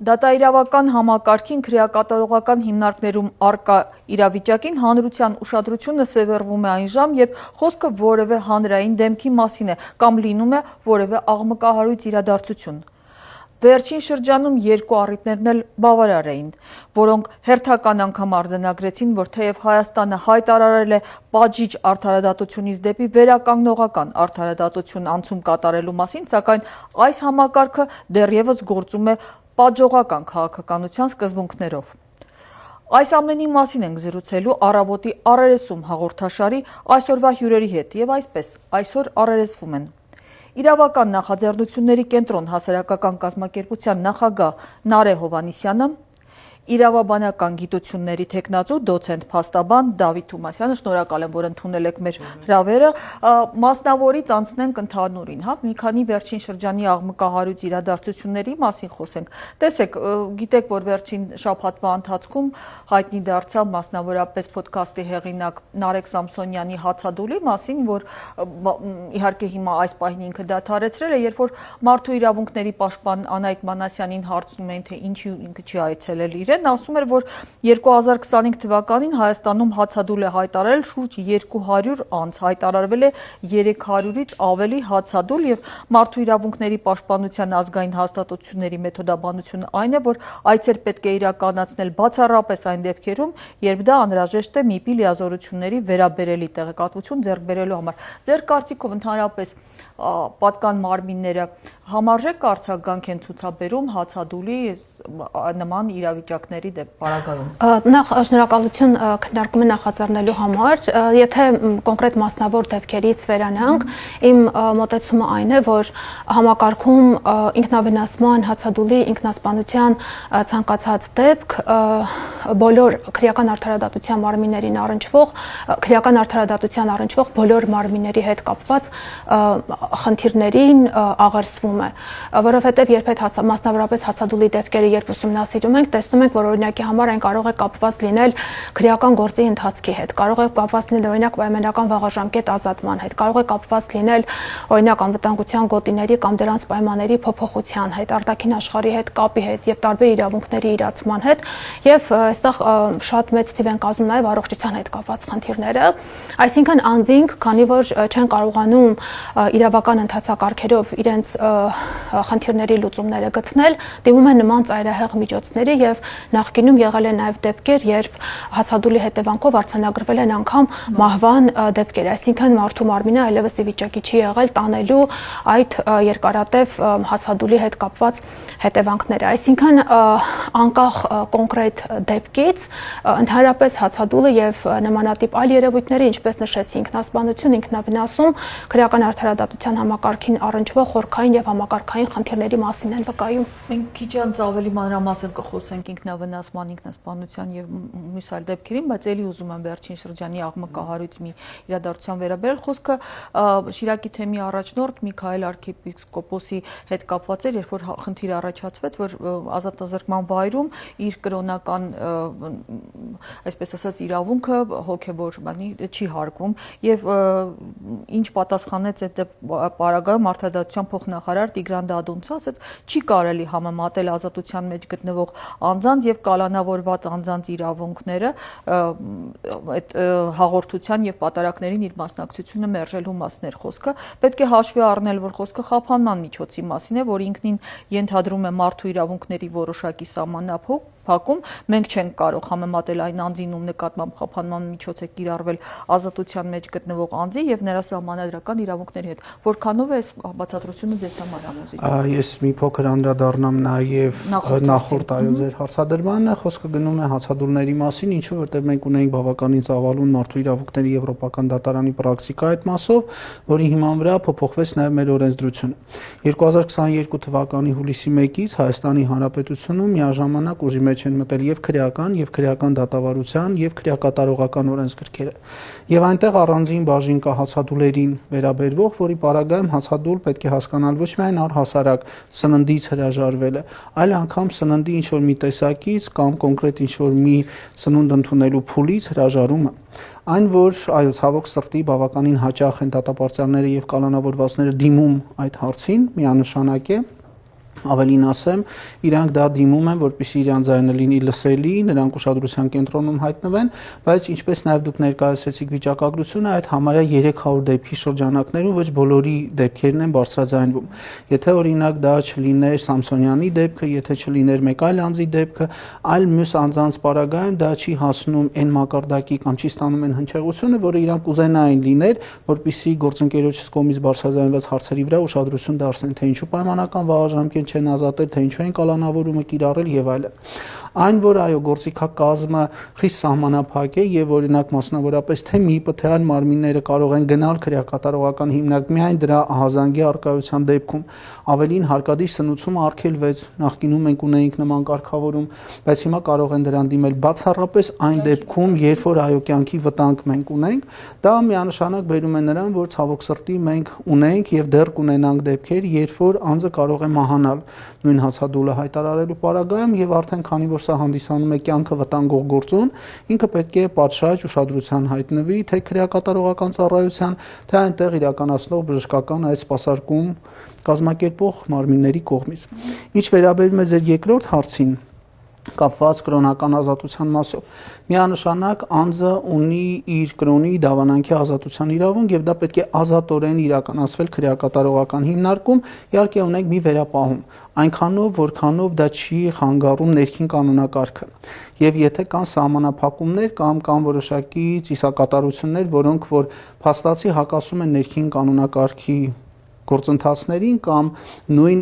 Դատաիրավական համակարգին քրեակատարողական հիմնարկներում առկա իրավիճակին հանրության ուշադրությունը սևեռվում է այն ժամ, երբ խոսքը որևէ հանրային դեմքի մասին է կամ լինում է որևէ աղմկահարույց իրադարձություն։ Վերջին շրջանում երկու առիթներն էլ բավարար էին, որոնք հերթական անգամ արձանագրեցին, որ թեև Հայաստանը հայտարարել է պատժիչ արդարադատությունից դեպի վերականգնողական արդարադատություն անցում կատարելու մասին, սակայն այս համակարգը դեռևս գործում է պատժողական քաղաքականության սկզբունքներով։ Այս ամենի մասին ենք զրուցելու «Առավոտի առերեսում» հաղորդաշարի այսօրվա հյուրերի հետ եւ այսպես այսօր առերեսվում են Իրավական նախաձեռնությունների կենտրոն հասարակական կազմակերպության նախագահ Նարէ Հովհաննիսյանը, իրավաբանական գիտությունների թեկնածու դոցենտ փաստաբան Դավիթ Թումասյանը, շնորհակալ եմ, որ ընդունել եք մեր հրավերը, մասնավորից անցնենք ընդհանուրին, մի քանի վերջին շրջանի աղմկահարույց իրադարձությունների մասին խոսենք։ Տեսեք, գիտեք, որ վերջին շաբաթվա ընթացքում հայտնի դարձավ մասնավորապես ոդքասթի հեղինակ Նարեկ Սամսոնյանի հացադուլի մասին, որ իհարկե հիմա այս պահին ինքը դադարեցրել է, երբ որ մարդու իրավունքների պաշտպան Անահիտ Մանասյանին հարցնում էին, թե ինչու ինքը չի այցելել իրեն, ասում էր, որ 2025 թվականին Հայաստանում հացադուլ է հայտարարել շուրջ 200 անց, հայտարարվել է 300-ից ավելի հացադուլ եւ մարդու իրավունքների պաշտպանության ազգային հաստատությունների մեթոդաբանությունը այն է, որ այցեր պետք է իրականացնել բացառապես այն դեպքերում, երբ դա անհրաժեշտ է ՄԻՊ-ի լիազորությունների վերաբերելի տեղեկատվություն ձեռք բերելու համար։ Ձեր կարծիքով ընդհանրապես պատկան մարմինները համարժեք արձագանք են ցուցաբերում հացադուլի նման իրավիճակների պարագայում։ Նախ շնորհակալություն քննարկումը նախաձեռնելու համար։ Եթե կոնկրետ մասնավոր դեպքերից վերանանք, իմ մոտեցումը այն է, որ համակարգում ինքնավնասման, հացադուլի ինքնասպանության ցանկացած դեպք բոլոր քրեական արդարադատության մարմիններին առնչվող բոլոր մարմինների հետ կապված խնդիրներին աղերսվում է, որովհետև երբ այդ մասնավորապես հացադուլի դեպքերը երբ ուսումնասիրում ենք, տեսնում ենք, որ օրինակի համար այն կարող է կապված լինել քրեական գործի ընթացքի հետ, կարող է կապված լինել օրինակ պայմանական վաղաժամկետ ազատման հետ, կարող է կապված լինել օրինակ անվտանգության գոտիների կամ դրանց պայմանների փոփոխության հետ, արտաքին աշխարհի հետ կապի հետ եւ տարբեր իրավունքների իրացման հետ, եւ այստեղ շատ մեծ թիվ են կազմում նաեւ առողջության հետ կապված խնդիրները, այսինքն անձինք, քանի որ չեն կարողանում իրավական ընթացակարգերով իրենց խնդիրների լուծումները գտնել, դիմում են նման ծայրահեղ միջոցների եւ նախկինում եղել են նաեւ դեպքեր, երբ հացադուլի հետևանքով արձանագրվել են անգամ մահվան դեպքեր, այսինքն մարդու մարմինը այլևս ի վիճակի չի եղել տանելու այդ երկարատև հացադուլի հետ կապված հետևանքները, այսինքն անկախ կոնկրետ դեպքից ընդհանրապես հացադուլը եւ նմանատիպ այլ երևույթները, ինչպես նշեցի, ինքնասպանություն, ինքնավնասում, քրեական արդարադատության համակարգին առնչվող խորքային եւ համակարգային խնդիրների մասին են վկայում։ Մենք քիչ անց ավելի մանրամասն կխոսենք ինքնավնասման, ինքնասպանության եւ մյուս այլ դեպքերին, բայց ելի ուզում եմ վերջին շրջանի աղմկահարույց մի իրադարձության վերաբերել։ Խոսքը Շիրակի թեմի առաջնորդ Միքայել arczepiskopos-ի հետ կապված էր, երբ որ խնդիր առաջացվեց, որ ազատազրկման վայրում իր կրոնական, այսպես ասած, իրավունքը հոգեվոր բանի չի հարգվում եւ ինչ պատասխանեց այդ պարագայում արդարադատության փոխնախարար Տիգրան Դադոնցը, ասաց, չի կարելի համեմատել ազատության մեջ գտնվող անձանց եւ կալանավորված անձանց իրավունքները այդ հաղորդության եւ պատարակներին իր մասնակցությունը մերժելու մասներ խոսքը պետք է հաշվի առնել, որ խոսքը խափանման միջոցի մասին է, որ ինքնին ենթադրում է մարդու իրավունքների որոշակի սահմանափակում, մենք չենք կարող համեմատել այն անձին, ում նկատմամբ խափանման միջոց է կիրառվել ազատության մեջ գտնվող անձի եւ նրա սահմանադրական իրավունքների հետ։ Որքանով է այս բացատրությունը ձեզ համար համոզիչ։ Ես մի փոքր անդրադառնամ նաեւ նախորդ ձեր հարցադրմանը, խոսքը գնում է հացադուլների մասին, ինչու որտեղ մենք ունենք բավականին ծավալուն մարդու իրավունքների եվրոպական դատարանի պրակտիկա այդ մասով, որի հիման վրա փոփոխվեց նաեւ մեր օրենսդրությունը։ 2022 թվականի հուլիսի 1-ից Հայաստանի Հանրապետությունում միաժամանակ ուժի մեջ են մտել եւ քրեական դատավարության եւ քրեակատարողական օրենսգրքերը։ Եվ այնտեղ առանձին բաժին կա հացադուլերին վերաբերվող, որի պարագայում հացադուլ պետք է հասկանալ ոչ միայն առհասարակ սննդից հրաժարվելը, այլ անգամ սննդի ինչ որ մի տեսակից կամ կոնկրետ ինչ որ մի սնունդ ընդունելու փուլից հրաժարումը։ Այն որ այո, ցավոք սրտի բավականին հաճախ են դատապարտյալները եւ կալանավորվածները դիմում այդ հարցին, միանշանակ է, Ավելին ասեմ, իրանք դա դիմում են, որպեսզի իրան ձայնը լինի լսելի, նրանք ուշադրության կենտրոնում հայտնվեն, բայց ինչպես նաև դուք ներկայացրեցիք վիճակագրությունը, այդ համարյա 300 դեպքի շրջանակներում ոչ բոլորի դեպքերն են բարձրաձայնվում։ Եթե օրինակ դա չլիներ Սամսոնյանի դեպքը, եթե չլիներ մեկ այլ անձի դեպքը, այլ մյուս անձանց պարագայում դա չի հասնում այն մակարդակի կամ չի ստանում այն հնչեղությունը, որը իրանք կուզենային լիներ, որպեսզի գործընկերոջս կողմից բարձրաձայնված հարցերի վրա ուշադրություն դարձնեն, թե ինչու պայմանական վաղաժամկեն չեն ազատել, թե ինչու են կալանավորումը կիրառել եւ այլն։ Այն որ այո գործիքակազմը խիստ սահմանափակ է եւ օրինակ մասնավորապես թե ՄԻՊ-ը թե այլ մարմինները կարող են գնալ քրեակատարողական հիմնարկ միայն դրա ահազանգի արկայության դեպքում, ավելին հարկադիր սնուցումը արգելվեց, նախկինում մենք ունեինք նման կարգավորում, բայց հիմա կարող են դրան դիմել բացառապես այն դեպքում, երբ որ այո կյանքի վտանգ մենք ունենք, դա միանշանակ բերում է նրան, որ ցավոք սրտի մենք ունենք եւ դեռ կունենանք դեպքեր, երբ որ անձը կարող է մահանալ նույն հացադուլը հայտարարելու պարագայում եւ արդեն քանի որ սա հանդիսանում է կյանքը վտանգող գործոն, ինքը պետք է պատշաճ ուշադրության հայտնվի թե քրեակատարողական ծառայության, թե այնտեղ իրականացնող բժշկական այս սպասարկում կազմակերպող մարմինների կողմից։ Ինչ վերաբերում է ձեր երկրորդ հարցին, կապված կրոնական ազատության մասով։ Միանշանակ անձը ունի իր կրոնի դավանանքի ազատության իրավունք եւ դա պետք է ազատորեն իրականացվել քրեակատարողական հիմնարկում, իհարկե ունենք մի վերապահում, այնքանով որքանով դա չի խանգարում ներքին կանոնակարգը։ Եվ եթե կան սահմանափակումներ կամ որոշակի ծիսակատարություններ, որոնք որ փաստացի հակասում են ներքին կանոնակարգի գործընթացներին կամ նույն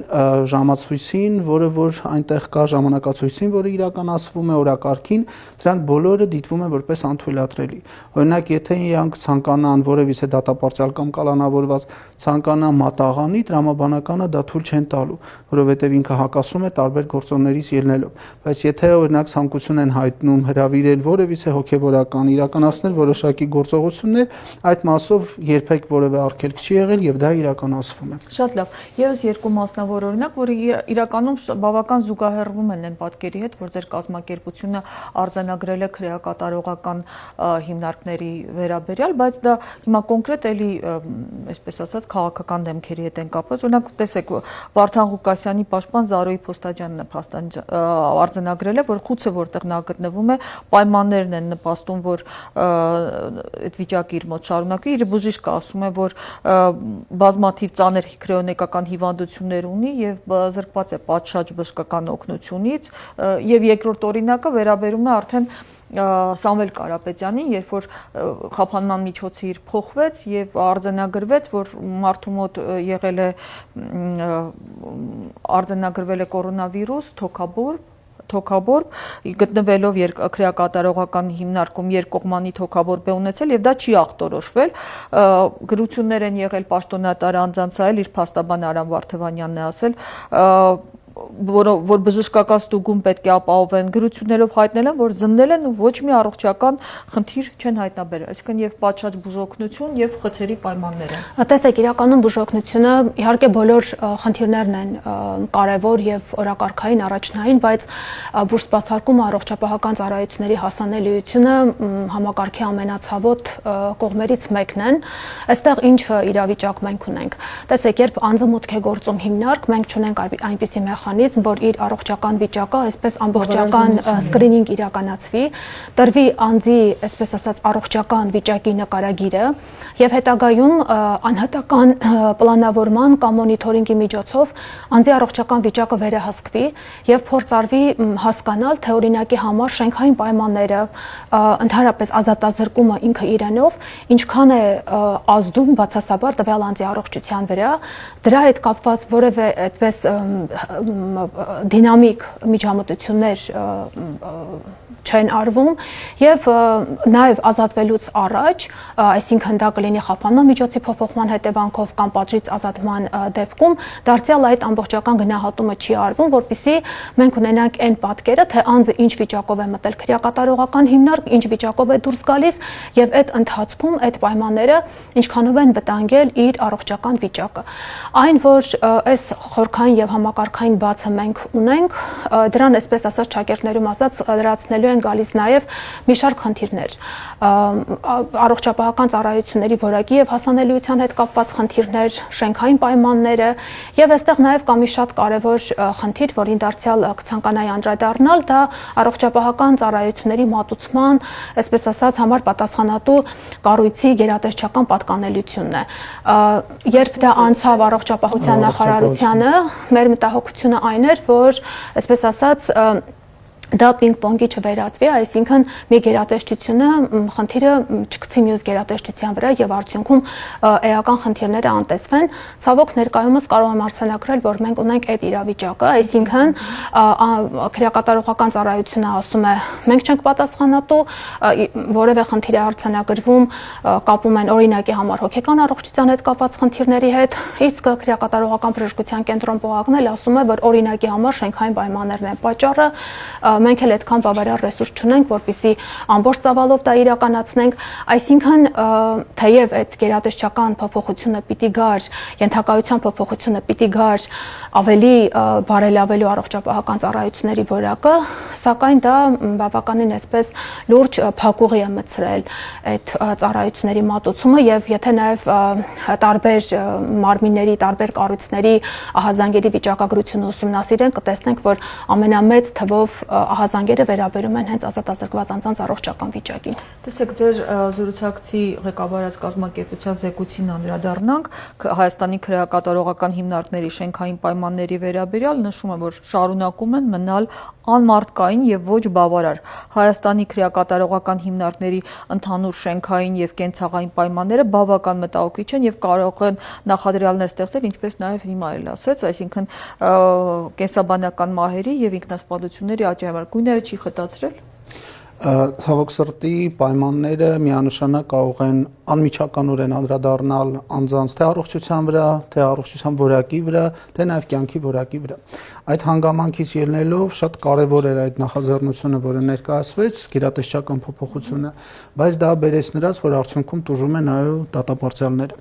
ժամացույցին, որը որ այնտեղ կա ժամանակացույցին, որը իրականացվում է օրակարգին, դրանք բոլորը դիտվում են որպես անթույլատրելի։ Օրինակ, եթե իրանք ցանկանան որևիցե դատապարտյալ կամ կալանավորված ցանկանան մատաղանի, տրամաբանականը դա թույլ չեն տալու, որովհետև ինքը հակասում է տարբեր գործոններից ելնելով։ Բայց եթե օրինակ ցանկություն են հայտնում հրավիրել որևիցե հոգևորական իրականացնել որոշակի գործողություններ, այդ մասով երբեք որևէ արգելք չի եղել եւ դա իրականացվում է։ Շատ լավ։ Եվս երկու մասնավոր օրինակ, որը իրականում բավական զուգահեռվում են այն պատկերի հետ, որ ձեր կազմակերպությունը արձանագրել է քրեակատարողական հիմնարկների վերաբերյալ, բայց դա հիմա կոնկրետ էլի, այսպես ասած, քաղաքական դեմքերի հետ են կապված։ Օրինակ, տեսեք, Վարդան Ղուկասյանի պաշտպան Զարոյի Փոստաջյանն է արձանագրել է, որ խուցը որտեղ նա գտնվում է, պայմաններն են նպաստում, որ այդ վիճակը իր մոտ շարունակվի, իր բժիշկը ասում է, որ բազմաթիվ ծանր քրեոնեկական հիվանդություններ ունի եւ զրկված է պատշաճ բժշկական օգնությունից եւ երկրորդ օրինակը վերաբերում է արդեն Սամվել Կարապետյանին, երբ որ խափանման միջոցը իր փոխվեց եւ արձանագրվեց, որ մարդու մոտ արձանագրվել է կորոնավիրուս, թոքաբորբ, գտնվելով քրեակատարողական հիմնարկում երկկողմանի թոքաբորբ է ունեցել եւ դա չի ախտորոշվել։ Գրություններ են եղել պաշտոնատար անձանց, այլ իր փաստաբան Արամ Վարդևանյանն է ասել, որ բժշկական ստուգում պետք է ապահովեն, գրություններով հայտնել են, որ զննել են ու ոչ մի առողջական խնդիր չեն հայտնաբերել, այսինքն եւ պատշաճ բուժօգնություն եւ խցերի պայմաններ են։ Տեսեք, իրականում բուժօգնությունը իհարկե բոլոր խնդիրներն են կարևոր եւ օրակարգային առաջնային, բայց բուժսպասարկումը առողջապահական ծառայությունների հասանելիությունը համակարգի ամենացավոտ կողմերից մեկն են։ Այստեղ ինչ իրավիճակ մենք ունենք։ Տեսեք, երբ անձը մուտք է գործում հիմնարկ, մենք չունենք այնպիսի մեխանիզմ, որ իր առողջական վիճակը այսպես ամբողջական սկրինինգ իրականացվի, տրվի անձի, այսպես ասած, առողջական վիճակի նկարագիրը եւ հետագայում անհատական պլանավորման կամ մոնիթորինգի միջոցով անձի առողջական վիճակը վերահսկվի եւ փորձարվի հասկանալ, թե օրինակի համար շենքային պայմանները, ընդհանրապես ազատազրկումը ինքը իրենով ինչքան է ազդում բացասաբար տվյալ անձի առողջության վրա, դրա հետ կապված որևէ այդպես դինամիկ միջամտություններ չեն արվում եւ նաեւ ազատվելուց առաջ, այսինքն դա կլինի խափանման միջոցի փոփոխման հետևանքով կամ պատժից ազատման դեպքում, դարձյալ այդ ամբողջական գնահատումը չի արվում, որպեսզի մենք ունենանք այն պատկերը, թե անձը ինչ վիճակով է մտել քրեակատարողական հիմնարկ, ինչ վիճակով է դուրս գալիս եւ այդ ընթացքում այդ պայմանները ինչքանով են վտանգել իր առողջական վիճակը։ Այն, որ այս խորքային եւ համակարգային բացը մենք ունենք, դրան այսպես ասած ճակերտներում ասած լրացնելու լինելու են գալիս նաև մի շարք խնդիրներ, առողջապահական ծառայությունների որակի եւ հասանելիության հետ կապված խնդիրներ, շենքային պայմանները եւ այստեղ նաև կա մի շատ կարեւոր խնդիր, որին դարձյալ կցանկանայի անդրադառնալ, դա առողջապահական ծառայությունների մատուցման, այսպես ասած, համար պատասխանատու կառույցի գերատեսչական պատկանելությունն է։ Երբ դա անցավ առողջապահության նախարարությանը, մեր մտահոգությունը այն էր, որ այսպես ասած դա պինգ-պոնգի չվերածվի, այսինքն մի գերատեսչությունը խնդիրը չգցի մյուս գերատեսչության վրա եւ արդյունքում էական խնդիրները անտեսվեն։ Ցավոք ներկայումս կարող եմ արձանագրել, որ մենք ունենք այդ իրավիճակը, այսինքն քրեակատարողական ծառայությունը ասում է, մենք չենք պատասխանատու, որևէ խնդիր է արձանագրվում, կապում են օրինակի համար հոգեկան առողջության հետ կապված խնդիրների հետ, իսկ քրեակատարողական բժշկության կենտրոն ՊՕԱԿ-ն էլ ասում է, որ օրինակի համար շենքային պայմաններն են պատճառը, մենք էլ այդքան բավարար ռեսուրս չունենք, որպեսզի ամբողջ ծավալով դա իրականացնենք, այսինքն թեև այդ գերատեսչական փոփոխությունը պիտի գար, ենթակայության փոփոխությունը պիտի գար ավելի բարելավելու առողջապահական ծառայությունների որակը, սակայն դա բավականին այսպես լուրջ փակուղի է մտցրել այդ ծառայությունների մատուցումը եւ եթե նաեւ տարբեր մարմինների, տարբեր կառույցների ահազանգերի վիճակագրությունը ուսումնասիրենք, կտեսնենք, որ ամենամեծ թվով ահազանգերը վերաբերում են հենց ազատազրկված անձանց առողջական վիճակին։ Տեսեք, ձեր զրուցակցի ղեկավարած կազմակերպության զեկույցին անդրադառնանք, Հայաստանի քրեակատարողական հիմնարկների շենքային պայմանների վերաբերյալ նշում է, որ շարունակում են մնալ անմարդկային եւ ոչ բավարար։ Հայաստանի քրեակատարողական հիմնարկների ընդհանուր շենքային եւ կենցաղային պայմանները բավական մտահոգիչ են եւ կարող են նախադրյալներ ստեղծել, ինչպես նաեւ հիմա էլ ասեց, այսինքն կենսաբանական մահերի եւ ինքնասպանությունների աճի համար գույները չի խտացրել։ Ցավոք սրտի պայմանները միանշանակ կարող են անմիջականորեն անդրադառնալ անձանց թե առողջության վրա, թե առողջության որակի վրա, թե նաև կյանքի որակի վրա։ Այդ հանգամանքից ելնելով շատ կարևոր էր այդ նախաձեռնությունը, որը ներկայացվեց, գերատեսչական փոփոխությունը, բայց դա բերեց նրանց, որ արդյունքում տուժում են այո դատապարտյալները։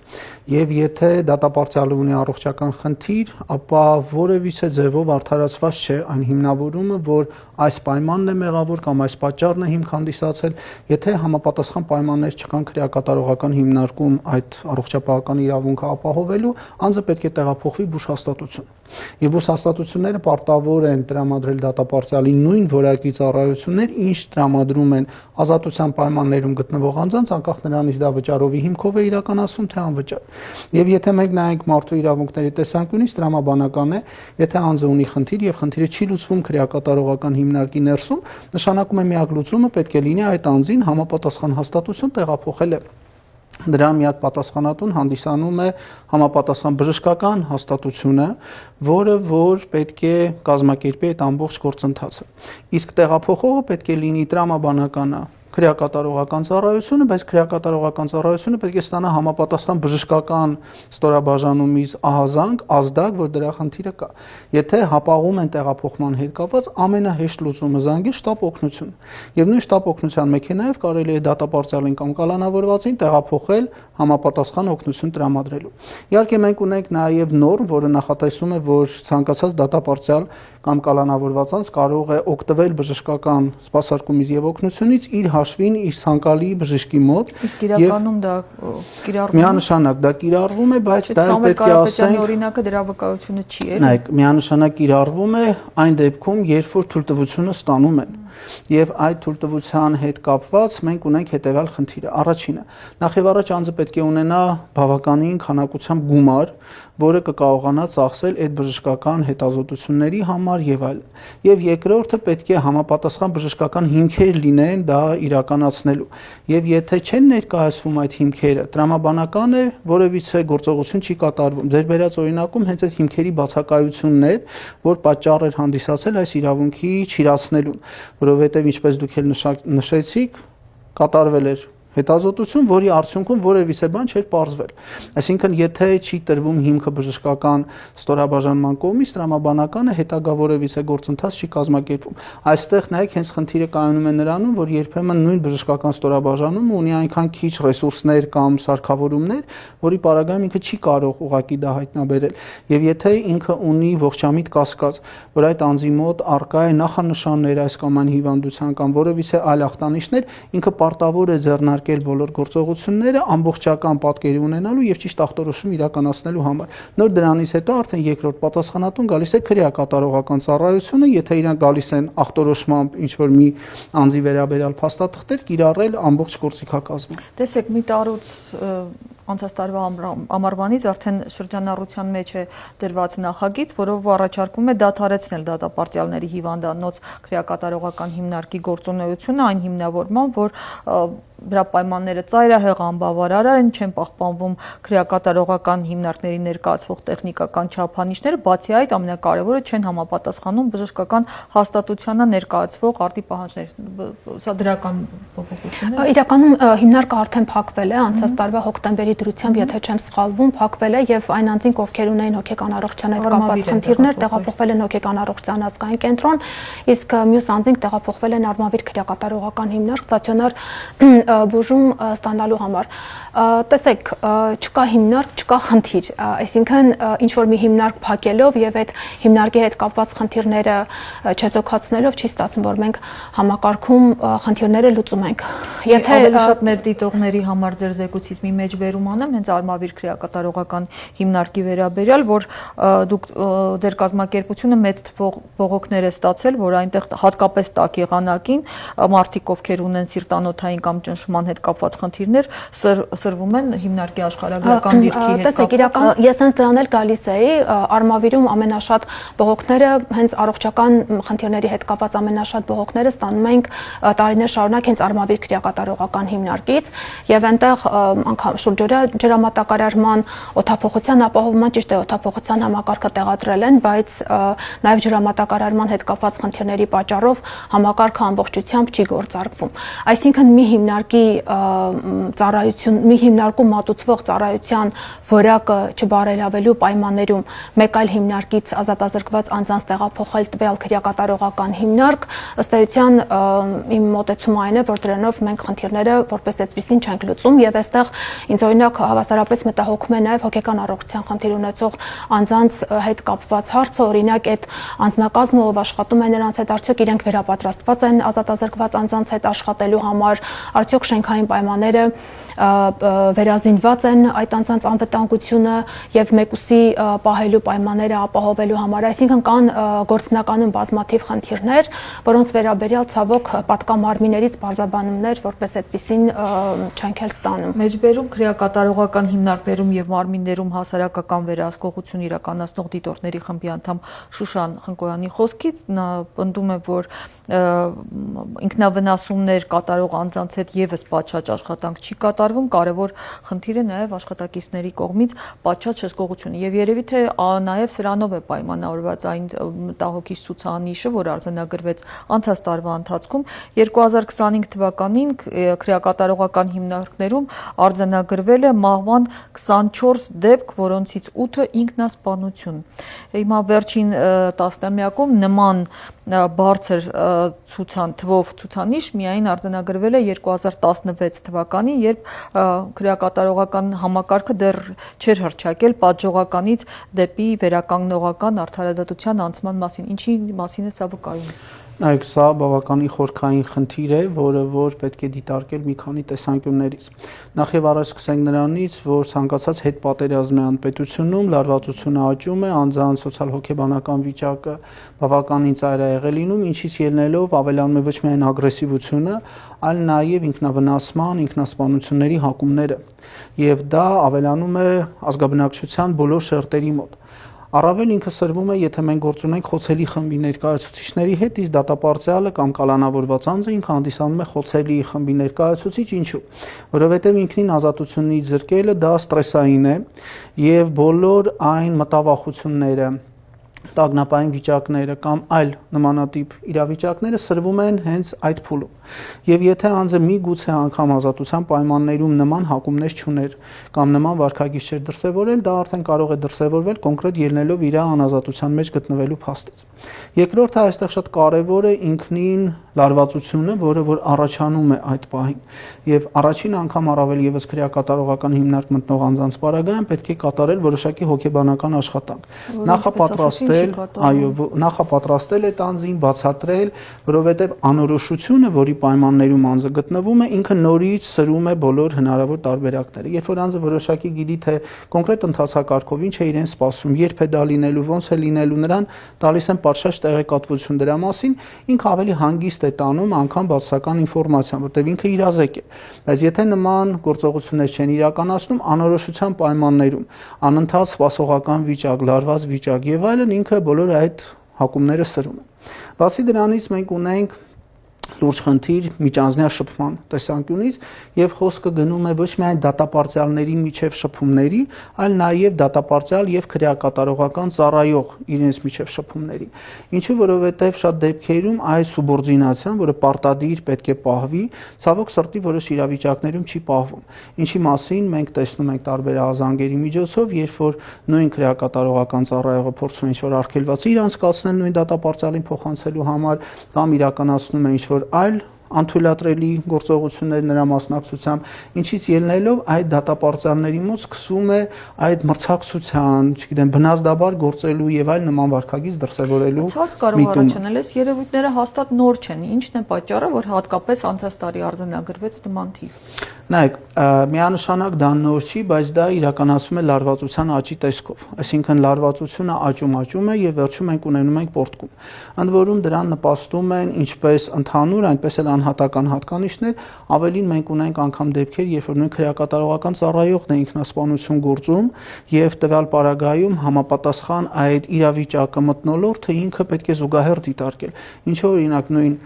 Եվ եթե դատապարտյալը ունի առողջական խնդիր, ապա որևիցե ձևով արդարացված չէ այն հիմնավորումը, որ այս պայմանն է մեղավոր կամ այս պատճառն է հիմք հանդիսացել, եթե համապատասխան պայմաններ չկան քրեակատարողական հիմնարկում այդ առողջապահական իրավունքը ապահովելու, անձը պետք է տեղափոխվի բուժ հաստատություն։ Եվ բուժ հաստատությունները պարտավոր են տրամադրել դատապարտյալի նույն որակի ծառայություններ, ինչ տրամադրում են ազատության պայմաններում գտնվող անձանց, անկախ նրանից դա վճարովի հիմքով է իրականացվում, թե անվճար։ Եվ եթե մենք նայենք մարդու իրավունքների տեսանկյունից, տրամաբանական է, եթե անձը ունի խնդիր եւ խնդիրը չի լուծվում քրեակատարողական հիմնարկի ներսում, նշանակում է միակ լուծումը պետք է լինի այդ անձին համապատասխան հաստատություն տեղափոխելը։ Դրա միակ պատասխանատուն հանդիսանում է համապատասխան բժշկական հաստատությունը, որը որ պետք է կազմակերպի այդ ամբողջ գործընթացը։ Իսկ տեղափոխողը պետք է լինի տրամաբանականը քրեակատարողական ծառայությունը, բայց քրեակատարողական ծառայությունը պետք է ստանա համապատասխան բժշկական ստորաբաժանումից ահազանգ, ազդակ, որ դրա խնդիրը կա։ Եթե հապաղում են տեղափոխման հետ կապված, ամենահեշտ լուծումը զանգել շտապ օգնություն։ Եվ նույն շտապ օգնության մեքենայով կարելի է դատապարտյալին կամ կալանավորվածին տեղափոխել համապատասխան օգնություն տրամադրելու։ Իհարկե մենք ունենք նաև նորմ, որը նախատեսում է, որ ցանկացած դատապարտյալ կամ կալանավորված անձ կարող է օգտվել բժշկական սպասարկումից եւ օգնությունից իր հաշվին իր ցանկալի բժշկի մոտ։ Իսկ իրականում դա կիրառվում է։ Միանշանակ դա կիրառվում է, բայց դա պետք է ասենք օրինակը դրա վկայությունը չի էլի։ Նայեք, միանշանակ կիրառվում է այն դեպքում, երբ որ թույլտվությունը ստանում են։ Եվ այդ թույլտվության հետ կապված մենք ունենք հետևյալ խնդիրը։ Առաջինը, նախ եւ առաջ անձը պետք է ունենա բավականին քանակությամբ գումար, որը կկարողանա ծախսել այդ բժշկական հետազոտությունների համար եւ այլն։ Եվ երկրորդը պետք է համապատասխան բժշկական հիմքեր լինեն դա իրականացնելու։ Եվ եթե չեն ներկայացվում այդ հիմքերը, տրամաբանական է, որևիցե գործողություն չի կատարվում։ Ձեր բերած օրինակում հենց այդ հիմքերի բացակայությունն էր, որ պատճառ էր հանդիսացել այս իրավունքի չիրացնելուն, որովհետեւ ինչպես դուք էլ նշեցիք, կատարվել էր հետազոտություն, որի արդյունքում որևիցե բան չէր պարզվել։ Այսինքն, եթե չի տրվում հիմքը բժշկական ստորաբաժանման կողմից, տրամաբանականը հետագա որևիցե գործընթաց չի կազմակերպվում։ Այստեղ նայեք, հենց խնդիրը կայանում է նրանում, որ երբեմն նույն բժշկական ստորաբաժանումը ունի այնքան քիչ ռեսուրսներ կամ սարքավորումներ, որի պարագայում ինքը չի կարող ուղղակի դա հայտնաբերել։ Եվ եթե ինքը ունի ողջամիտ կասկած, որ այդ անձի մոտ առկա է նախանշաններ այս կամ այն հիվանդության կամ որևիցե այլ ախտանիշներ, ինքը պարտավոր է ձեռնարկել բոլոր գործողությունները ամբողջական պատկերի ունենալու եւ ճիշտ ախտորոշում իրականացնելու համար։ Նոր դրանից հետո արդեն երկրորդ պատասխանատուն գալիս է քրեակատարողական ծառայությունը, եթե իրենք գալիս են ախտորոշմամբ ինչ որ մի անձի վերաբերյալ փաստաթղթեր, կիրառել ամբողջ գործիքակազմը։ Տեսեք, մի տարուց անցած տարվա ամառվանից արդեն շրջանառության մեջ է դրված նախագիծ, որով առաջարկում է դադարեցնել դատապարտյալների հիվանդանոց քրեակատարողական հիմնարկի գործունեությունը այն հիմնավորմամբ, որ դրա պայմանները ծայրահեղ անբավարար են, չեն պահպանվում քրեակատարողական հիմնարկների ներկայացվող տեխնիկական չափանիշները, բացի այդ ամենակարևորը չեն համապատասխանում բժշկական հաստատությանը ներկայացվող արտի պահանջներ։ Սա դրական փոփոխություն է։ Իրականում հիմնարկը արդեն փակվել է անցած տարվա հոկտեմբերի դրությամբ, եթե չեմ սխալվում, փակվել է եւ այն անձինք, ովքեր ունեն հոգեկան առողջության հետ կապված խնդիրներ, տեղափոխվել են հոգեկան առողջության ազգային կենտրոն, իսկ մյուս անձինք տեղափոխվել են Արմավիր քրեակատարողական հիմնարկ ստացիոնար բուժում ստանալու համար։ Տեսեք, չկա հիմնարկ, չկա խնդիր, այսինքն ինչ որ մի հիմնարկ փակելով եւ այդ հիմնարկի հետ կապված խնդիրները չեզոքացնելով չի ստացվում, որ մենք համակարգում խնդիրները լուծում ենք։ Եթե ավելի շատ մեր դիտողների համար ձեր զեկույցից մի մեջբերում անեմ, հենց Արմավիր քրեակատարողական հիմնարկի վերաբերյալ, որ դուք ձեր կազմակերպությունը մեծ թվով բողոքներ է ստացել, որ այնտեղ հատկապես տաք եղանակին մարդիկ, ովքեր ունեն սիրտանոթային կամ ճնշման հետ կապված խնդիրներ, սրվում են հիմնարկի աշխարհագրական դիրքի հետ կապված։ Տեսեք, իրական ես հենց դրան էլ գալիս էի, Արմավիրում ամենաշատ բողոքները հենց առողջական խնդիրների հետ կապված ամենաշատ բողոքները ստանում ենք տարիներ շարունակ հենց Արմավիր քրեակատարողական հիմնարկից, եւ այնտեղ անգամ շուրջօրյա ջրամատակարարման, օդափոխության ապահովման, ճիշտ է, օդափոխության համակարգը տեղադրել են, բայց նաեւ ջրամատակարարման հետ կապված խնդիրների պատճառով համակարգը ամբողջությամբ չի գործարկվում։ Այսինքն մի հիմնարկի ծառայություն, մի հիմնարկում մատուցվող ծառայության որակը չբարելավելու պայմաններում մեկ այլ հիմնարկից ազատազրկված անձանց տեղափոխել տվյալ քրեակատարողական հիմնարկ, ըստ էության իմ մոտեցումը այն է, որ դրանով մենք խնդիրները որպես այդպեսին չենք լուծում եւ այստեղ ինձ օրինակ հավասարապես մտահոգում է նաեւ հոգեկան առողջության խնդիր ունեցող անձանց հետ կապված հարցը, օրինակ այդ անձնակազմը, ով աշխատում է նրանց հետ, արդյոք իրենք վերապատրաստված են ազատազրկված անձանց հետ աշխատելու համար, արդյոք շենքային պայմանները վերազինված են այդ անձանց անվտանգությունը եւ մեկուսի պահելու պայմանները ապահովելու համար, այսինքն կան գործնականում բազմաթիվ խնդիրներ, որոնց վերաբերյալ ցավոք պատկամարմիններից բարձաբանումներ որպես այդպեսին չենք էլ ստանում։ Մեջբերում քրեակատարողական հիմնարկներում եւ մարմիններում հասարակական վերահսկողություն իրականացնող դիտորդների խմբի անդամ Շուշան Խնկոյանի խոսքից նա պնդում է, որ ինքնավնասումներ կատարող անձանց հետ եւս պատշաճ աշխատանք չի կատարվում, կարևոր խնդիր է նաեւ աշխատակիցների կողմից պատշաճ հսկողությունը եւ երևի թե նաեւ սրանով է պայմանավորված այն մտահոգիչ ցուցանիշը, որ արձանագրվեց անցած տարվա ընթացքում 2025 թվականին քրեակատարողական հիմնարկներում արձանագրվել է մահվան 24 դեպք, որոնցից 8-ը ինքնասպանություն։ Հիմա վերջին տասնամյակում նման բարձր թվով ցուցանիշ միայն արձանագրվել է 2016 թվականին, երբ քրեակատարողական համակարգը դեռ չէր հռչակել պատժողականից դեպի վերականգնողական արդարադատության անցման մասին։ Ինչի մասին է սա վկայում։ Նայեք, սա բավականին խորքային խնդիր է, որը պետք է դիտարկել մի քանի տեսանկյուններից։ Նախ եւ առաջ սկսենք նրանից, որ ցանկացած հետպատերազմյան պետությունում լարվածությունը աճում է, անձանց սոցիալ-հոգեբանական վիճակը բավականին ծայրահեղ է լինում, ինչից ելնելով ավելանում է ոչ միայն ագրեսիվությունը, այլ նաեւ ինքնավնասման, ինքնասպանությունների հակումները։ Եվ դա ավելանում է ազգաբնակչության բոլոր շերտերի մոտ։ Առավել ինքը սրվում է, եթե մենք գործ ունենք խոցելի խմբի ներկայացուցիչների հետ, իսկ դատապարտյալը կամ կալանավորված անձը ինքը հանդիսանում է խոցելի խմբի ներկայացուցիչ, ինչու՞։ Որովհետև ինքնին ազատությունից զրկելը դա ստրեսային է եւ բոլոր այն մտավախությունները, տագնապային վիճակները կամ այլ նմանատիպ իրավիճակները սրվում են հենց այդ փուլում։ Եվ եթե անձը միգուցե անգամ ազատության պայմաններում նման հակումներ չուներ կամ նման վարքագիծ չէր դրսևորել, դա արդեն կարող է դրսևորվել կոնկրետ ելնելով իր անազատության մեջ գտնվելու փաստից։ Երկրորդը այստեղ շատ կարևոր է ինքնին լարվածությունը, որը որ առաջանում է այդ պահին։ Եվ առաջին անգամ առավել եւս քրեակատարողական հիմնարկ մտնող անձանց պարագայում պետք է կատարել որոշակի հոգեբանական աշխատանք։ Նախապատրաստել այդ անձին, բացատրել, որովհետև անորոշությունը, որի պայմաններում անձը գտնվում է, ինքը նորից սրում է բոլոր հնարավոր տարբերակները։ Երբ որ անձը որոշակի գիտի, թե կոնկրետ ընթացակարգով ինչ է իրեն սպասում, երբ է դա լինելու, ոնց է լինելու, նրան տալիս են պատշաճ տեղեկատվություն դրա մասին, ինքը ավելի հանգիստ է տանում անգամ բացասական ինֆորմացիան, որտեղ ինքը իրազեկ է։ Բայց եթե նման գործողություններ չեն իրականացնում, անորոշության պայմաններում, անընդհատ սպասողական վիճակ, լարված վիճակ եւ այլն, ինքը բոլոր այդ հակումները սրում է։ Բացի դրանից մենք ունենք լուրջ խնդիր միջանձնյա շփման տեսանկյունից եւ խոսքը գնում է ոչ միայն դատապարտյալների միջև շփումների, այլ նաեւ դատապարտյալ եւ քրեակատարողական ծառայող իրենց միջև շփումների։ Ինչու որովհետեւ շատ դեպքերում այս սուբորդինացիան, որը պարտադիր պետք է պահվի, ցավոք սրտի որոշ իրավիճակներում չի պահվում։ Ինչի մասին մենք տեսնում ենք տարբեր ազանգերի միջոցով, երբ որ նույն քրեակատարողական ծառայողը փորձում է ինչ-որ արգելվածի իր անցկացնել նույն դատապարտյալին փոխանցելու համար կամ իրականացնում է ինչ-որ այլ անթույլատրելի գործողություններ նրա մասնակցությամբ, ինչից ելնելով այդ դատապարտյալների մոտ սկսվում է այդ մրցակցության, չգիտեմ, բնազդաբար գործելու եւ այլ նման վարքագիծ դրսևորելու։ Ցած կարող առաջանալ, այս երևույթները հաստատ նոր չեն։ Ինչն է պատճառը, որ հատկապես անցած տարի արձանագրվեց նման թիվ։ Նայեք, միանշանակ դա նոր չի, բայց դա իրականացվում է լարվածության աճի տեսքով։ Այսինքն լարվածությունը աճում է եւ վերջում մենք ունենում ենք պորտկում։ Ընդ որում դրան նպաստում են ինչպես ընդհանուր, այնպես էլ անհատական հատկանիշներ, ավելին մենք ունենք անգամ դեպքեր, երբ որ նույն քրեակատարողական ծառայողն է ինքնասպանություն գործում եւ տվյալ պարագայում համապատասխան այդ իրավիճակը մթնոլորտը ինքը պետք է զուգահեռ դիտարկել։ Ինչու օրինակ նույն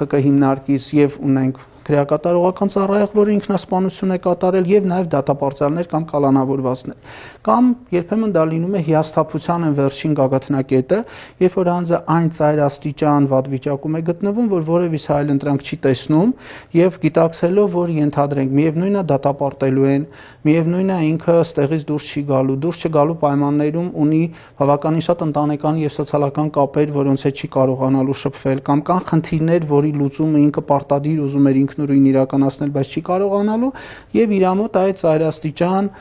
ԿԿ հիմնարկից եւ ունենք քրեակատարողական ծառայող, որը ինքնասպանություն է կատարել եւ նաեւ դատապարտյալներ կամ կալանավորվածներ։ Կամ երբեմն դա լինում է հիասթափության վերջին գագաթնակետը, երբ որ անձը այն ծայրաստիճան վատ վիճակում է գտնվում, որ որևիցե այլ ընտրանք չի տեսնում եւ գիտակցելով, որ ենթադրենք միևնույնն է դատապարտելու են, միևնույնն է ինքը ստեղից դուրս չի գալու, դուրս չգալու պայմաններում ունի բավականին շատ ընտանեկան եւ սոցիալական կապեր, որոնց հետ չի կարողանալու շփվել, կամ կան խնդիրներ, որի լուծումը ինքը պարտադիր ուզում է ինքնուրույն իրականացնել, բայց չի կարողանալու եւ իր մոտ այդ ծայրաստիճան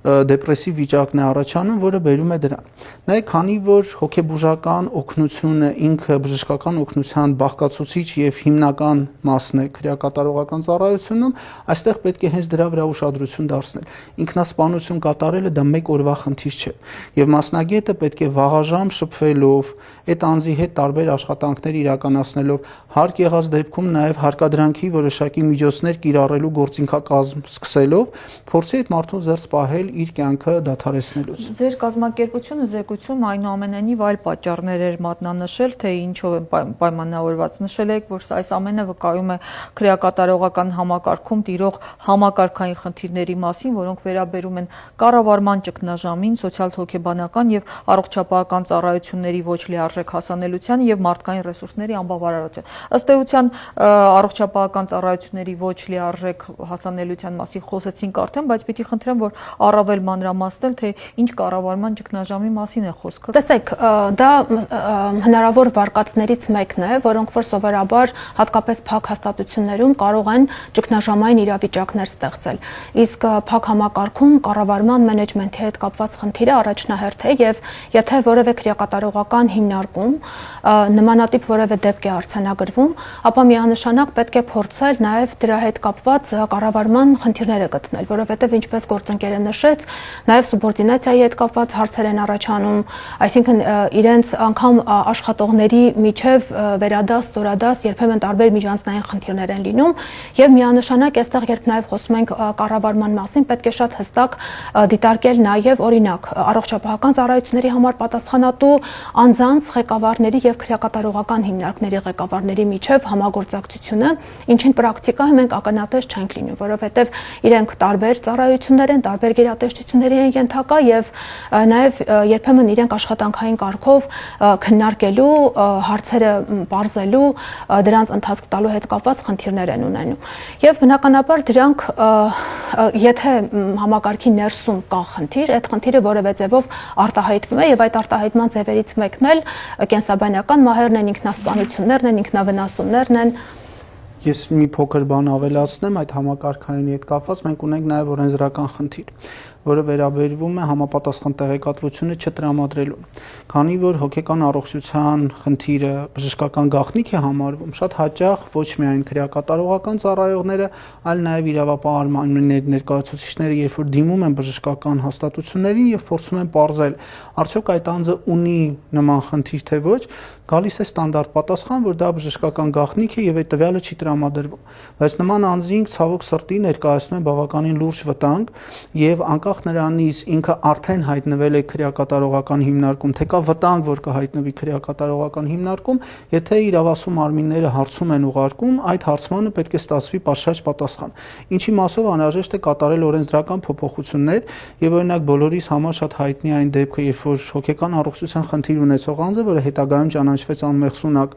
դեպրեսիվ վիճակն է առաջանում, որը բերում է դրան։ Նայեք, քանի որ հոգեբուժական օգնությունը ինքը բժշկական օգնության բաղկացուցիչ եւ հիմնական մասն է քրեակատարողական ծառայությունում, այստեղ պետք է հենց դրա վրա ուշադրություն դարձնել։ Ինքնասպանություն կատարելը դա մեկ օրվա խնդիր չէ, եւ մասնագետը պետք է վաղաժամ շփվելով, այդ անձի հետ տարբեր աշխատանքներ իրականացնելով, հարկ եղած դեպքում նաեւ հարկադրանքի որոշակի միջոցներ կիրառելու գործընթացը սկսելով, փորձի այդ մարդուն զերծ պահել իր կյանքը դադարեցնելուց։ Ձեր կազմակերպությունը զեկույցում այնուամենայնիվ այլ պատճառներ էր մատնանշել, թե ինչով են պայմանավորված։ Նշել եք, որ այս ամենը վկայում է քրեակատարողական համակարգում տիրող համակարգային խնդիրների մասին, որոնք վերաբերում են կառավարման ճգնաժամին, սոցիալ-հոգեբանական եւ առողջապահական ծառայությունների ոչ լիարժեք հասանելիության եւ մարդկային ռեսուրսների անբավարարության։ Ըստ էության առողջապահական ծառայությունների ոչ լիարժեք հասանելիության մասին խոսեցինք արդեն, բայց պիտի խնդրեմ, որ առավել մանրամասնել, թե ինչ կառավարման ճգնաժամի մասին է խոսքը։ Տեսեք, դա հնարավոր վարկածներից մեկն է, որոնք որ սովորաբար հատկապես փակ հաստատություններում կարող են ճգնաժամային իրավիճակներ ստեղծել։ Իսկ փակ համակարգում կառավարման մենեջմենթի հետ կապված խնդիրը առաջնահերթ է եւ եթե որևէ քրեակատարողական հիմնարկում նմանատիպ որևէ դեպք է արձանագրվում, ապա միանշանակ պետք է փորձել նաեւ դրա հետ կապված կառավարման խնդիրները գտնել, որովհետեւ ինչպես գործընկերը նշեց, նաև սուբորդինացիայի հետ կապված հարցեր են առաջանում, այսինքն իրենց անգամ աշխատողների միջև վերադաս, ստորադաս, երբեմն տարբեր միջանձնային խնդիրներ են լինում եւ միանշանակ այստեղ երբ նաև խոսում ենք կառավարման մասին, պետք է շատ հստակ դիտարկել նաև օրինակ առողջապահական ծառայությունների համար պատասխանատու անձանց ղեկավարների եւ քրեակատարողական հիմնարկների ղեկավարների միջև համագործակցությունը, ինչին պրակտիկայում մենք ականատես չենք լինում, որովհետեւ իրենք տարբեր ծառայություններ են, տարբեր գերատեսչությունների են ենթակա եւ նաեւ երբեմն իրենք աշխատանքային կարգով քննարկելու հարցերը բարձելու դրանց ընթացք տալու հետ կապված խնդիրներ են ունենում եւ բնականաբար դրանք եթե համակարգի ներսում կա խնդիր, այդ խնդիրը որևէ ձևով արտահայտվում է եւ այդ արտահայտման ձևերից մեկն էլ կենսաբանական մահերն են, ինքնասպանություններն են, ինքնավնասումներն են։ Ես մի փոքր բան ավելացնեմ այդ համակարգային հետ կապված, մենք ունենք նաև օրենսդրական խնդիր, որը վերաբերվում է համապատասխան տեղեկատվությունը չտրամադրելուն։ Քանի որ հոգեկան առողջության խնդիրը բժշկական գաղտնիք է համարվում, շատ հաճախ ոչ միայն քրեակատարողական ծառայողները, այլ նաև իրավապահ մարմինների ներկայացուցիչները, երբ որ դիմում են բժշկական հաստատություններին եւ փորձում են պարզել, արդյոք այդ անձը ունի նման խնդիր թե ոչ, գալիս է ստանդարտ պատասխան, որ դա բժշկական գաղտնիք է եւ այդ տվյալը չի տրամադրվում։ Բայց նման անձինք ցավոք սրտի ներկայացնում են բավականին լուրջ վտանգ եւ անկախ նրանից ինքը արդեն հայտնվել է քրեակատարողական հիմնարկում, թե կա վտանգ, որ կհայտնվի քրեակատարողական հիմնարկում, եթե իրավասու մարմինները հարցում են ուղարկում, այդ հարցմանը պետք է ստացվի պատշաճ պատասխան։ Ինչի մասով անհրաժեշտ է կատարել օրենսդրական փոփոխություններ եւ օրինակ բոլորիս համար շատ հայտնի այն դեպքը, երբ որ հոգեկան առողջության խնդիր ունեցող անձը, որը հետագայում ճանաչվեց անմեղսունակ,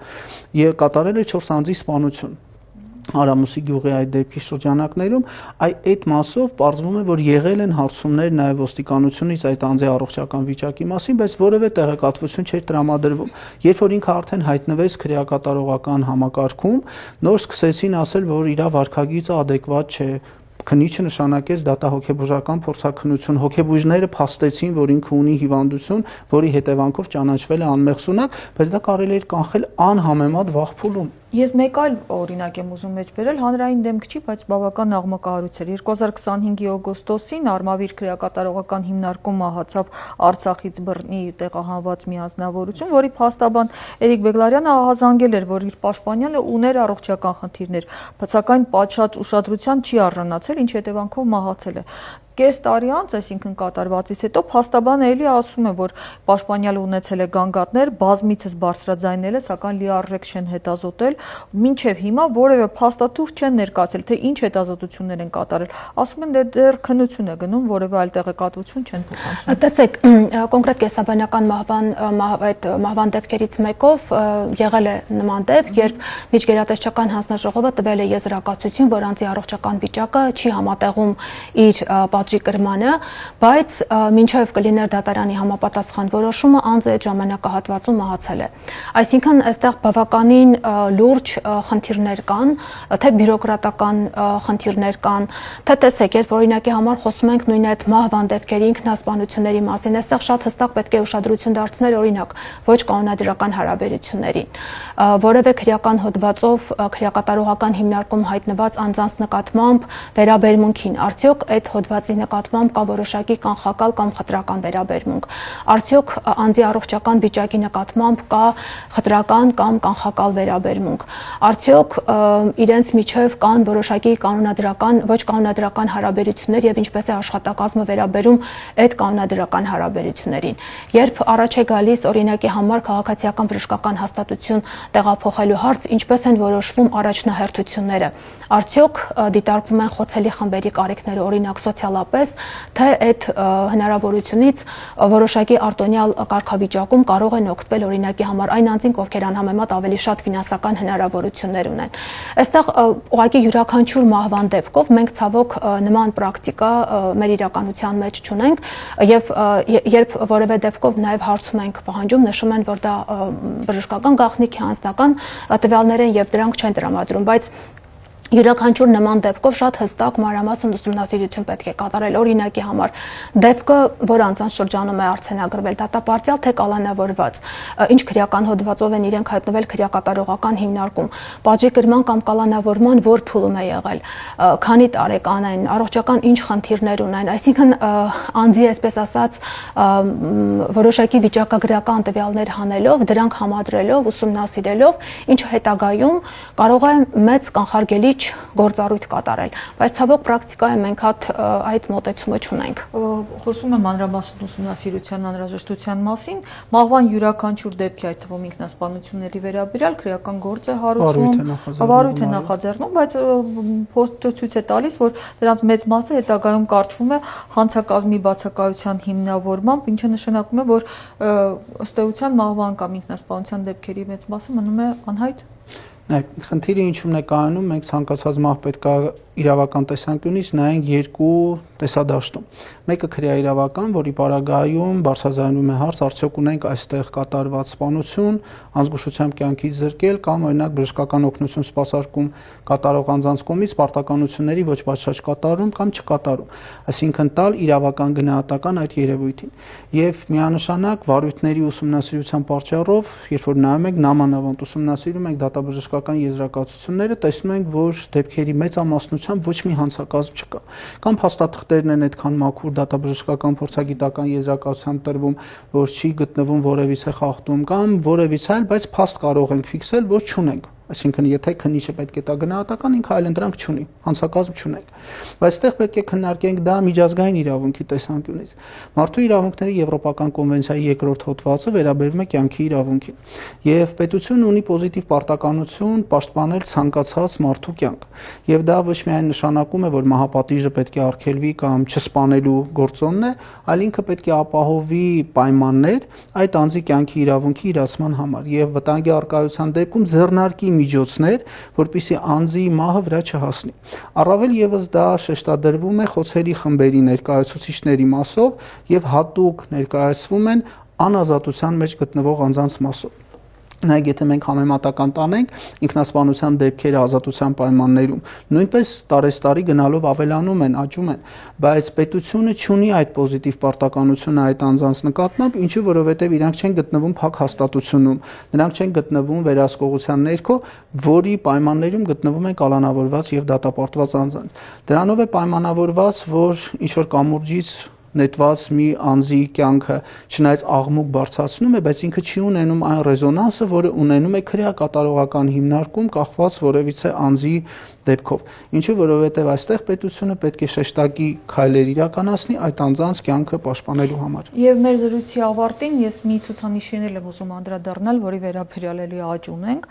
եւ կատարել է 4 անձի սպանություն Արամուսի գյուղի այդ դեպքի շրջանակներում, այդ մասով պարզվում է, որ եղել են հարցումներ նաև ոստիկանությունից այդ անձի առողջական վիճակի մասին, բայց որևէ տեղեկատվություն չէր տրամադրվում։ Երբ որ ինքը արդեն հայտնվեց քրեակատարողական համակարգում, նոր սկսեցին ասել, որ իր վարքագիծը adekvat չէ։ Քննիչը նշանակեց դատահոգեբուժական փորձաքննություն, հոգեբույժները փաստեցին, որ ինքը ունի հիվանդություն, որի հետևանքով ճանաչվել է անմեղսունակ, բայց դա կարելի էր կանխել անհամեմատ վաղ փուլում։ Ես մեկ այլ օրինակ եմ ուզում մեջ բերել, հանրային դեմք չի, բայց բավական աղմկահարույց էր։ 2025-ի օգոստոսին Արմավիր քրեակատարողական հիմնարկում մահացավ Արցախից բռնի տեղահանված մի անձնավորություն, որի փաստաբան Էրիկ Բեգլարյանը ահազանգել էր, որ իր պաշտպանյալը ուներ առողջական խնդիրներ, սակայն պատշաճ ուշադրության չի արժանացել, ինչ հետևանքով մահացել է։ Կես տարի անց, այսինքն կատարվածից հետո փաստաբանը էլի ասում է, որ պաշտպանյալը ունեցել է գանգատներ, բազմիցս բարձրաձայնել է, սակայն լիարժեք չեն հետազոտել, մինչև հիմա որևէ փաստաթուղթ չեն ներկայացել, թե ինչ հետազոտություններ են կատարել։ Ասում են դեռ քննություն է գնում, որևէ այլ տեղեկատվություն չեն փոխանցում։ Տեսեք, կոնկրետ կենսաբանական մահվան դեպքերից մեկով եղել է նման դեպք, երբ միջգերատեսչական հանձնաժողովը տվել է եզրակացություն, որ անձի առողջական վիճակը չի համատեղում իր պատժի կրմանը, բայց մինչև կլիներ դատարանի համապատասխան որոշումը, անձը այդ ժամանակահատվածում մահացել է։ Այսինքն այստեղ բավականին լուրջ խնդիրներ կան, թե բյուրոկրատական խնդիրներ կան, թե տեսեք, երբ օրինակի համար խոսում ենք նույն այդ մահվան դեպքերի ինքնասպանությունների մասին, այստեղ շատ հստակ պետք է ուշադրություն դարձնել օրինակ ոչ կանոնադրական հարաբերություններին, որևէ քրեական հոդվածով քրեակատարողական հիմնարկում հայտնված անձանց նկատմամբ վերաբերմունքին, արդյոք այդ հոդվածի նկատմամբ կա որոշակի կանխակալ կամ խտրական վերաբերմունք, արդյոք անձի առողջական վիճակի նկատմամբ կա խտրական կամ կանխակալ վերաբերմունք, արդյոք իրենց միջև կան որոշակի կանոնադրական, ոչ կանոնադրական հարաբերություններ եւ ինչպես է աշխատակազմը վերաբերում այդ կանոնադրական հարաբերություններին։ Երբ առաջ է գալիս օրինակի համար քաղաքացիական բժշկական հաստատություն տեղափոխելու հարց, ինչպես են որոշվում առաջնահերթությունները, արդյոք դիտարկվում են խոցելի խմբերի կարիքները օրինակ սոցիալապես, թե այդ հնարավորությունից որոշակի արտոնյալ կարգավիճակում կարող են օգտվել օրինակի համար այն անձինք, ովքեր անհամեմատ ավելի շատ ֆինանսական հնարավորություններ ունեն։ Այստեղ ուղղակի յուրաքանչյուր մահվան դեպքով մենք ցավոք նման պրակտիկա մեր իրականության մեջ չունենք եւ երբ որևէ դեպքով նաեւ հարցում ենք պահանջում, նշում են, որ դա բժշկական գաղտնիք է, անձնական տվյալներ են եւ դրանք չեն տրամադրում, բայց յուրաքանչյուր նման դեպքով շատ հստակ մանրամասն ուսումնասիրություն պետք է կատարել օրինակի համար դեպքը, որ անձանց շրջանում է արձանագրվել դատապարտյալ թե կալանավորված, ինչ քրեական հոդվածով են իրենք հայտնվել քրեակատարողական հիմնարկում, պատժի կրման կամ կալանավորման որ փուլում է եղել, քանի տարեկան են, առողջական ինչ խնդիրներ ունեն, այսինքն անձի այսպես ասած որոշակի վիճակագրական տվյալներ հանելով, դրանք համադրելով, ուսումնասիրելով, ինչը հետագայում կարող է մեծ կանխարգելիչ մեջ գործառույթ կատարել, բայց ցավոք պրակտիկայում մենք այդ մոտեցումը չունենք։ Խոսում եմ մանրամասն ուսումնասիրության անհրաժեշտության մասին, մահվան յուրաքանչյուր դեպքի, այդ թվում ինքնասպանությունների վերաբերյալ քրեական գործ է հարուցվում, վարույթ է նախաձեռնում, բայց փոստը ցույց է տալիս, որ դրանց մեծ մասը հետագայում կարճվում է հանցակազմի բացակայության հիմնավորմամբ, ինչը նշանակում է, որ ըստ էության մահվան կամ ինքնասպանության դեպքերի մեծ մասը մնում է անհայտ։ Խնդիրը ինչու՞մն է կայանում, մենք ցանկացած մահ պետք է իրավական տեսանկյունից նայենք երկու տեսադաշտում։ Մեկը քրեաիրավական, որի պարագայում բարձրաձայնում է հարց, արդյոք ունենք այստեղ կատարված սպանություն, անզգուշությամբ կյանքից զրկել կամ օրինակ բժշկական օգնություն սպասարկում կատարող անձանց կողմից պարտականությունների ոչ պատշաճ կատարում կամ չկատարում, այսինքն տալ իրավական գնահատական այդ երևույթին։ Եվ միանշանակ վարույթների ուսումնասիրության պատճառով, երբ որ նայում ենք նամանավանդ ուսումնասիրում ենք դատաբժշկական եզրակացությունները, տեսնում ենք, որ դեպքերի մեծամասնությամբ ոչ մի հանցակազմ չկա։ Կամ փաստաթղթերն են այդքան մաքուր դատաբժշկական փորձագիտական եզրակացության տրվում, որ չի գտնվում որևիցե խախտում կամ որևիցե այլ, բայց փաստ կարող ենք ֆիքսել, որ չունենք։ Այսինքն, եթե քննիչը պետք է տա գնահատական, ինքը այլընտրանք չունի, հանցակազմ չունենք։ Բայց այստեղ պետք է քննարկենք դա միջազգային իրավունքի տեսանկյունից։ Մարդու իրավունքների Եվրոպական կոնվենցիայի երկրորդ հոդվածը վերաբերում է կյանքի իրավունքին, եւ պետությունն ունի պոզիտիվ պարտականություն պաշտպանել ցանկացած մարդու կյանք։ Եվ դա ոչ միայն նշանակում է, որ մահապատիժը պետք է արգելվի կամ չսպանելու գործոնն է, այլ ինքը պետք է ապահովի պայմաններ այդ անձի կյանքի իրավունքի իրացման համար եւ վտանգի արկայության դեպքում ձեռնարկի միջոցներ, որպեսզի անձի մահը վրա չհասնի։ Առավել եւս դա շեշտադրվում է խոցերի խմբերի ներկայացուցիչների մասով եւ հատուկ ներկայացվում են անազատության մեջ գտնվող անձանց մասով։ Նայեք, եթե մենք համեմատական տանենք ինքնասպանության դեպքերը ազատության պայմաններում, նույնպես տարեստարի գնալով ավելանում են, աճում են, բայց պետությունը չունի այդ պոզիտիվ պարտականությունը այդ անձանց նկատմամբ, ինչու որովհետև իրանք չեն գտնվում փակ հաստատությունում, նրանք չեն գտնվում վերահսկողության ներքո, որի պայմաններում գտնվում են կալանավորված եւ դատապարտված անձանց։ Դրանով է պայմանավորված, որ ինչ որ կամուրջից նետված մի անձի կյանքը չնայած աղմուկ բարձրացնում է, բայց ինքը չի ունենում այն ռեզոնանսը, որը ունենում է քրեակատարողական հիմնարկում կախված որևիցե անձի դեպքով։ Ինչու որովհետև այստեղ պետությունը պետք է շեշտակի քայլեր իրականացնի այդ անձանց կյանքը պաշտպանելու համար։ Եվ մեր զրույցի ավարտին ես մի ցուցանիշի եմ ուզում անդրադառնալ, որի վերաբերյալ էլի աճ ունենք։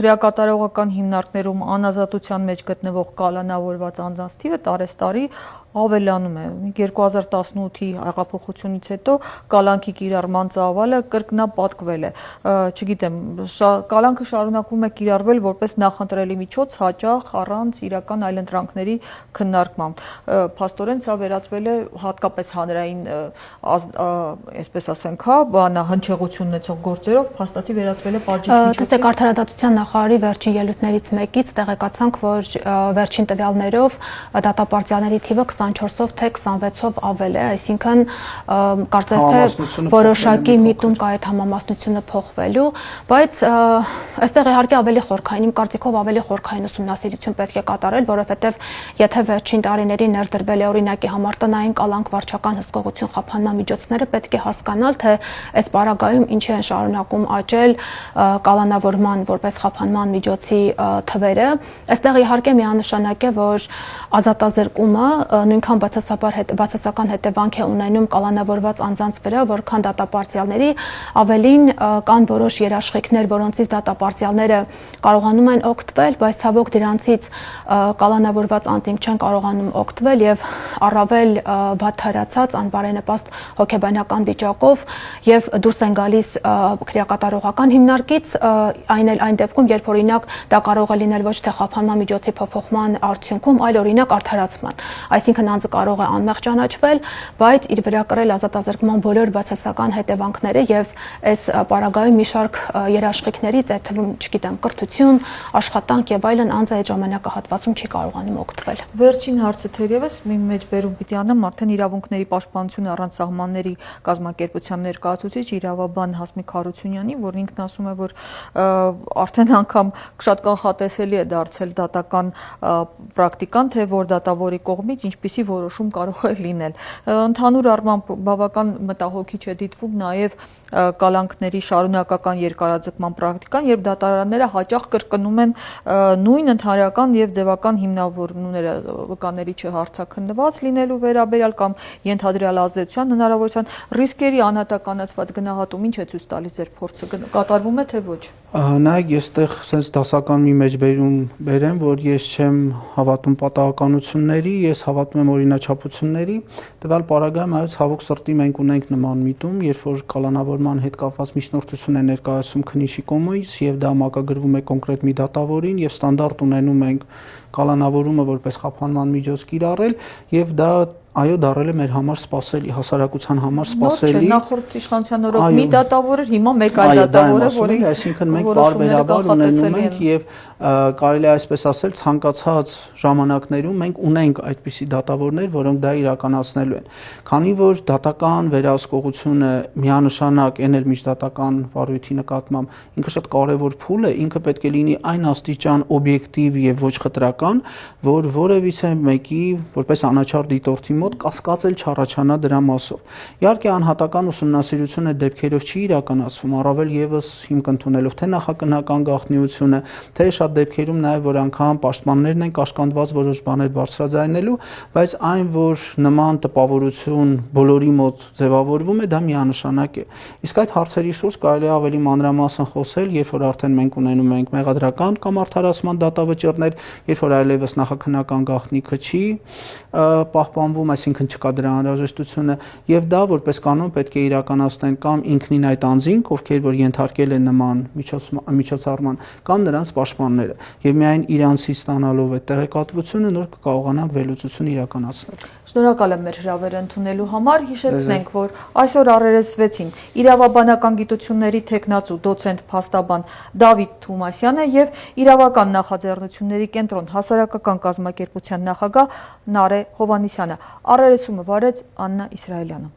Քրեակատարողական հիմնարկներում անազատության մեջ գտնվող կալանավորված անձանց թիվը տարեստարի ավելանում է։ 2018-ի հեղափոխությունից հետո կալանքի կիրառման ծավալը կրկնապատկվել է։ Չգիտեմ, կալանքը շարունակվում է կիրառվել որպես նախընտրելի միջոց հաճախ առանց իրական այլընտրանքների քննարկման։ Փաստորեն սա վերածվել է հատկապես հանրային, այսպես ասենք, հնչեղություն ունեցող գործերով փաստացի վերածվել է պատժիչ միջոցի։ Տեսեք, արդարադատության նախարարի վերջին ելույթներից մեկից տեղեկացանք, որ վերջին տվյալներով դատապարտյալների թիվը 24-ով թե 26-ով ավել է, այսինքն կարծես թե որոշակի միտում կա այդ համամասնությունը փոխվելու, բայց այստեղ իհարկե ավելի խորքային, իմ կարծիքով ավելի խորքային ուսումնասիրություն պետք է կատարել, որովհետև եթե վերջին տարիներին ներդրվել է օրինակի համար տնային կալանք, վարչական հսկողություն, խափանման միջոցները, պետք է հասկանալ, թե այս պարագայում ինչի են շարունակում աճել կալանավորման որպես խափանման միջոցի թվերը։ Այստեղ իհարկե միանշանակ է, որ ազատազրկումը նույնքան բացասական հետևանք է ունենում կալանավորված անձանց վրա, որքան դատապարտյալների, ավելին կան որոշ երաշխիքներ, որոնցից դատապարտյալները կարողանում են օգտվել, բայց ցավոք դրանցից կալանավորված անձինք չեն կարողանում օգտվել եւ առավել վատթարացած անբարենպաստ հոգեբանական վիճակով եւ դուրս են գալիս քրեակատարողական հիմնարկից, այն դեպքում, երբ օրինակ դա կարող է լինել ոչ թե խափանման միջոցի փոփոխման արդյունքում, այլ օրինակ արդարացման, այսինքն անձը կարող է անմեղ ճանաչվել, բայց իր վրա կրել ազատազրկման բոլոր բացասական հետևանքները եւ այս պարագայում մի շարք երաշխիքներից, այդ թվում, չգիտեմ, կրթություն, աշխատանք եւ այլն, անձը այդ ժամանակահատվածում չի կարողանում օգտվել։ Վերջին հարցը թերևս մի մեջբերում պիտի անեմ, արդեն իրավունքների պաշտպանություն առանց սահմանների կազմակերպության ներկայացուցիչ իրավաբան Հասմիկ Հարությունյանի, որն ինքն ասում է, որ արդեն անգամ շատ կանխատեսելի է դարձել դատական պրակտիկան, թե որ դատավորի կողմից ինչպիսի որպեսզի որոշում կարող է լինել։ Ընդհանուր առմամբ բավական մտահոգիչ է դիտվում նաև կալանքների շարունակական երկարաձգման պրակտիկան, երբ դատարանները հաճախ կրկնում են նույն ընդհանրական եւ ձևական հիմնավորումները վկաների չհարցաքննված լինելու վերաբերյալ կամ ենթադրյալ ազդեցության հնարավորության ռիսկերի անհատականացված գնահատում ինչ է ցույց տալիս ձեր փորձը կատարվում է թե ոչ։ Նայեք, ես այդտեղ sense դասական մի մեջբերում բերեմ, որ ես չեմ հավատում պատահականությունների, ես հավատում եմ օրինաչափությունների, տվյալ պարագայում այո ցավոք սրտի մենք ունենք նման միտում, երբ որ կալանավորման հետ կապված միջնորդություն է ներկայացում քննիչի կողմից եւ դա մակագրվում է կոնկրետ մի դատավորին եւ ստանդարտ ունենում ենք կալանավորումը որպես խափանման միջոց կիրառել եւ դա այո դարել է մեր համար սпасելի, հասարակության համար սпасելի։ Նոր չէ, նախորդ իշխանության օրոք մի դատավոր էր, հիմա մեկ այլ դատավոր է, որի այսինքն մենք բարբերաբար ունենում ենք եւ կարելի է այսպես ասել ցանկացած ժամանակներում մենք ունենք այդպիսի դատավորներ, որոնք դա իրականացնելու են։ Քանի որ դատական վերահսկողությունը միանշանակ այն էլ միջդատական վարույթի նկատմամբ ինքը շատ կարևոր փուլ է, ինքը պետք է լինի այն աստիճան օբյեկտիվ եւ ոչ խտրական, որ որևիցե մեկի որպես անաչառ դիտորդի մոտ կասկածել չառաջանա դրա մասով։ Իհարկե անհատական ուսումնասիրությունը դեպքերով չի իրականացվում, առավել եւս հիմք ընդունելով թե նախաքննական գաղտնիությունը, թե շատ դեպքերում նաեւ որ անգամ պաշտպաններն են կաշկանդված որոշ բաներ բարձրաձայնելու, բայց այն որ նման տպավորություն բոլորի մոտ ձևավորվում է, դա միանշանակ է։ Իսկ այդ հարցերի շուրջ կարելի է ավելի մանրամասն խոսել, երբ որ արդեն մենք ունենում ենք մեղադրական կամ արդարացման դատավճիռներ, երբ որ այլևս նախաքննական գաղտնիքը չի պահպանվում, այսինքն չկա դրա անհրաժեշտությունը, եւ դա որպես կանոն պետք է իրականացնեն կամ ինքնին այդ անձինք, ովքեր որ ենթարկել են նման միջոցառման, կամ նրանց պաշտպանները, եւ միայն իրանցից ստանալով այդ տեղեկատվությունը նոր կկարողանան վերլուծություն իրականացնել։ Շնորհակալ եմ մեր հրավերը ընդունելու համար, հիշեցնենք, որ այսօր առերես 6-ին իրավաբանական գիտությունների թեկնածու դոցենտ փաստաբան Դավիթ Թումասյանը եւ իրավական նախաձեռնությունների կենտրոն հասարակական կազմակերպության նախագահ Նարե Հովհաննիսյանը, առերեսումը վարեց Աննա Իսրայելյանը։